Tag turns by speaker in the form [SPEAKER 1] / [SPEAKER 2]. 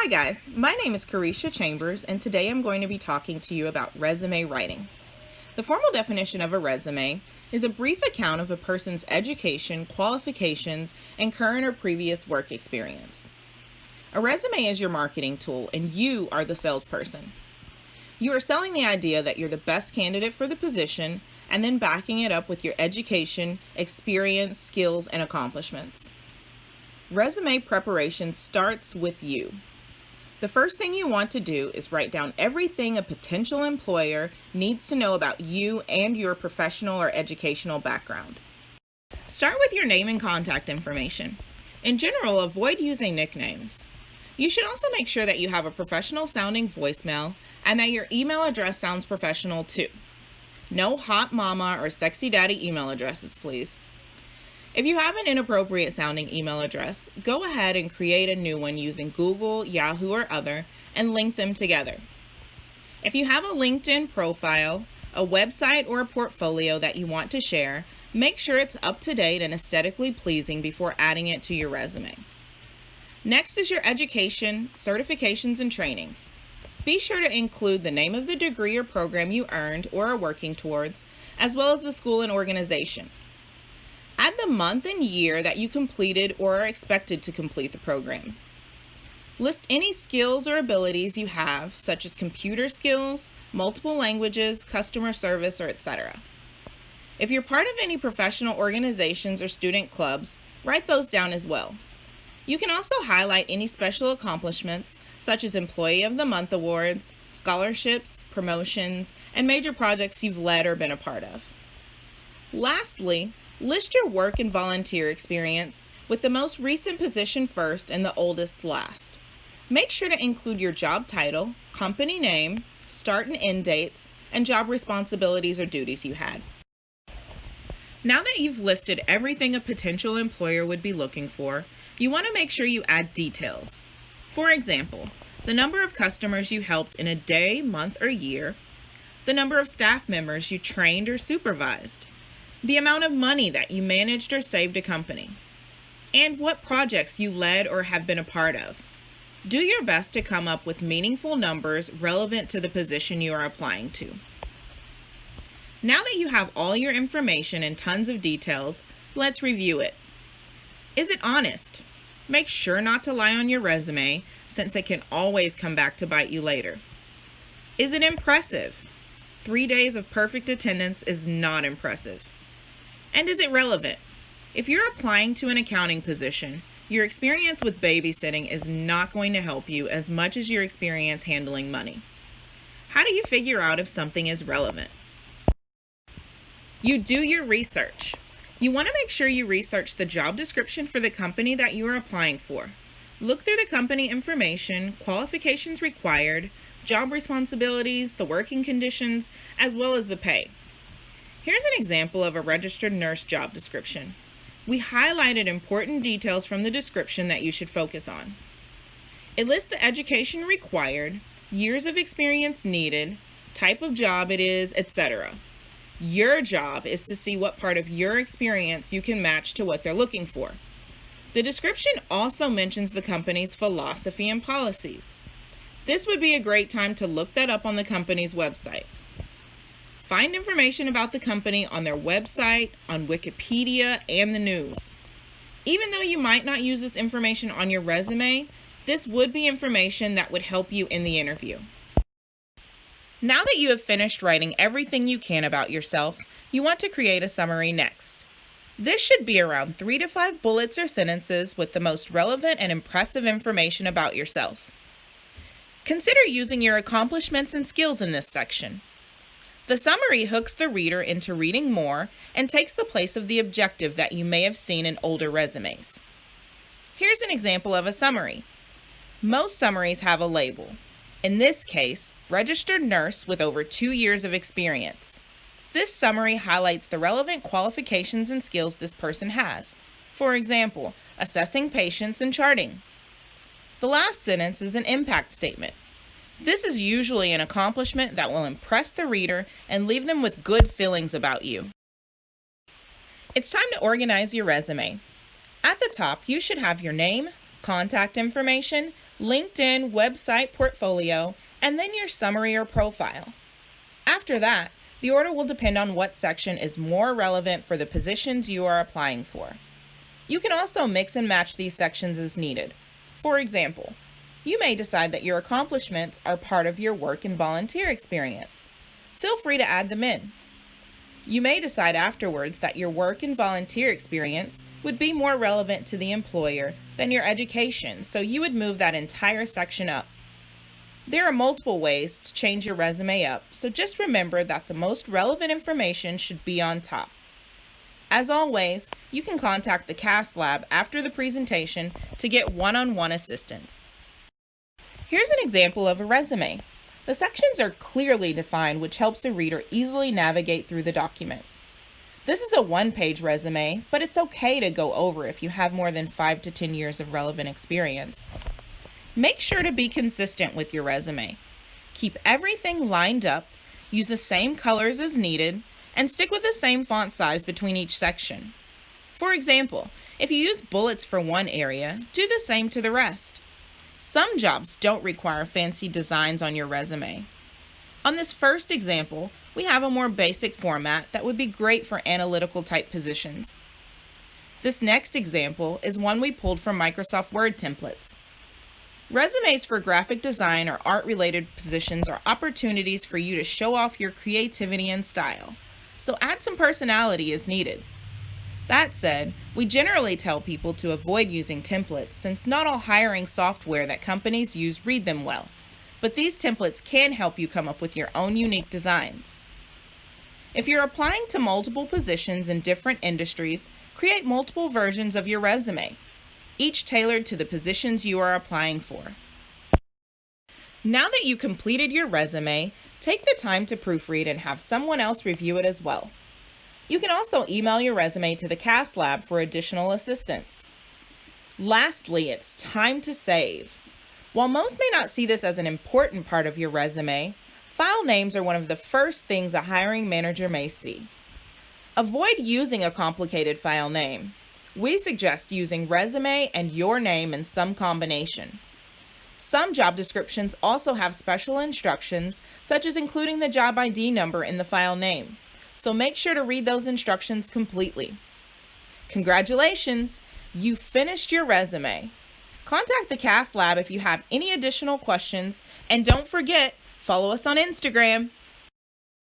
[SPEAKER 1] Hi guys, my name is Carisha Chambers and today I'm going to be talking to you about resume writing. The formal definition of a resume is a brief account of a person's education, qualifications, and current or previous work experience. A resume is your marketing tool and you are the salesperson. You are selling the idea that you're the best candidate for the position and then backing it up with your education, experience, skills, and accomplishments. Resume preparation starts with you. The first thing you want to do is write down everything a potential employer needs to know about you and your professional or educational background. Start with your name and contact information. In general, avoid using nicknames. You should also make sure that you have a professional sounding voicemail and that your email address sounds professional too. No hot mama or sexy daddy email addresses, please. If you have an inappropriate sounding email address, go ahead and create a new one using Google, Yahoo, or other and link them together. If you have a LinkedIn profile, a website, or a portfolio that you want to share, make sure it's up to date and aesthetically pleasing before adding it to your resume. Next is your education, certifications, and trainings. Be sure to include the name of the degree or program you earned or are working towards, as well as the school and organization. Add the month and year that you completed or are expected to complete the program. List any skills or abilities you have, such as computer skills, multiple languages, customer service, or etc. If you're part of any professional organizations or student clubs, write those down as well. You can also highlight any special accomplishments, such as Employee of the Month awards, scholarships, promotions, and major projects you've led or been a part of. Lastly, list your work and volunteer experience with the most recent position first and the oldest last. Make sure to include your job title, company name, start and end dates, and job responsibilities or duties you had. Now that you've listed everything a potential employer would be looking for, you want to make sure you add details. For example, the number of customers you helped in a day, month, or year, the number of staff members you trained or supervised, the amount of money that you managed or saved a company, and what projects you led or have been a part of. Do your best to come up with meaningful numbers relevant to the position you are applying to. Now that you have all your information and tons of details, let's review it. Is it honest? Make sure not to lie on your resume, since it can always come back to bite you later. Is it impressive? 3 days of perfect attendance is not impressive. And is it relevant? If you're applying to an accounting position, your experience with babysitting is not going to help you as much as your experience handling money. How do you figure out if something is relevant? You do your research. You want to make sure you research the job description for the company that you are applying for. Look through the company information, qualifications required, job responsibilities, the working conditions, as well as the pay. Here's an example of a registered nurse job description. We highlighted important details from the description that you should focus on. It lists the education required, years of experience needed, type of job it is, etc. Your job is to see what part of your experience you can match to what they're looking for. The description also mentions the company's philosophy and policies. This would be a great time to look that up on the company's website. Find information about the company on their website, on Wikipedia, and the news. Even though you might not use this information on your resume, this would be information that would help you in the interview. Now that you have finished writing everything you can about yourself, you want to create a summary next. This should be around 3 to 5 bullets or sentences with the most relevant and impressive information about yourself. Consider using your accomplishments and skills in this section. The summary hooks the reader into reading more and takes the place of the objective that you may have seen in older resumes. Here's an example of a summary. Most summaries have a label. In this case, registered nurse with over 2 years of experience. This summary highlights the relevant qualifications and skills this person has. For example, assessing patients and charting. The last sentence is an impact statement. This is usually an accomplishment that will impress the reader and leave them with good feelings about you. It's time to organize your resume. At the top, you should have your name, contact information, LinkedIn, website, portfolio, and then your summary or profile. After that, the order will depend on what section is more relevant for the positions you are applying for. You can also mix and match these sections as needed. For example, you may decide that your accomplishments are part of your work and volunteer experience. Feel free to add them in. You may decide afterwards that your work and volunteer experience would be more relevant to the employer than your education, so you would move that entire section up. There are multiple ways to change your resume up, so just remember that the most relevant information should be on top. As always, you can contact the CAS Lab after the presentation to get one-on-one assistance. Here's an example of a resume. The sections are clearly defined, which helps the reader easily navigate through the document. This is a one-page resume, but it's okay to go over if you have more than 5 to 10 years of relevant experience. Make sure to be consistent with your resume. Keep everything lined up, use the same colors as needed, and stick with the same font size between each section. For example, if you use bullets for one area, do the same to the rest. Some jobs don't require fancy designs on your resume. On this first example, we have a more basic format that would be great for analytical type positions. This next example is one we pulled from Microsoft Word templates. Resumes for graphic design or art-related positions are opportunities for you to show off your creativity and style, so add some personality as needed. That said, we generally tell people to avoid using templates since not all hiring software that companies use read them well, but these templates can help you come up with your own unique designs. If you're applying to multiple positions in different industries, create multiple versions of your resume, each tailored to the positions you are applying for. Now that you completed your resume, take the time to proofread and have someone else review it as well. You can also email your resume to the CAS Lab for additional assistance. Lastly, it's time to save. While most may not see this as an important part of your resume, file names are one of the first things a hiring manager may see. Avoid using a complicated file name. We suggest using resume and your name in some combination. Some job descriptions also have special instructions, such as including the job ID number in the file name, so make sure to read those instructions completely. Congratulations! You finished your resume. Contact the CAS Lab if you have any additional questions, and don't forget, follow us on Instagram.